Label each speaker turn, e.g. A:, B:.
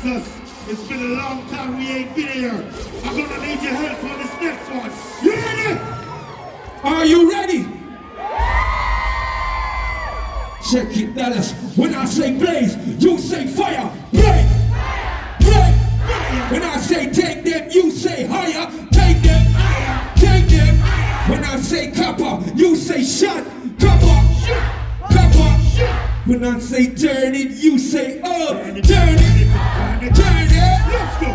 A: us. It's been a long time we ain't been here. I'm gonna need your help on this next one. You ready?
B: Are you ready? Check it, Dallas. When I say blaze, you say fire. Blaze, blaze. When I say take them, you say higher. Take them, take them. When I say copper, you say shot. Copper, copper. When I say turn it, you say up. Turn it, turn it.
A: Let's go.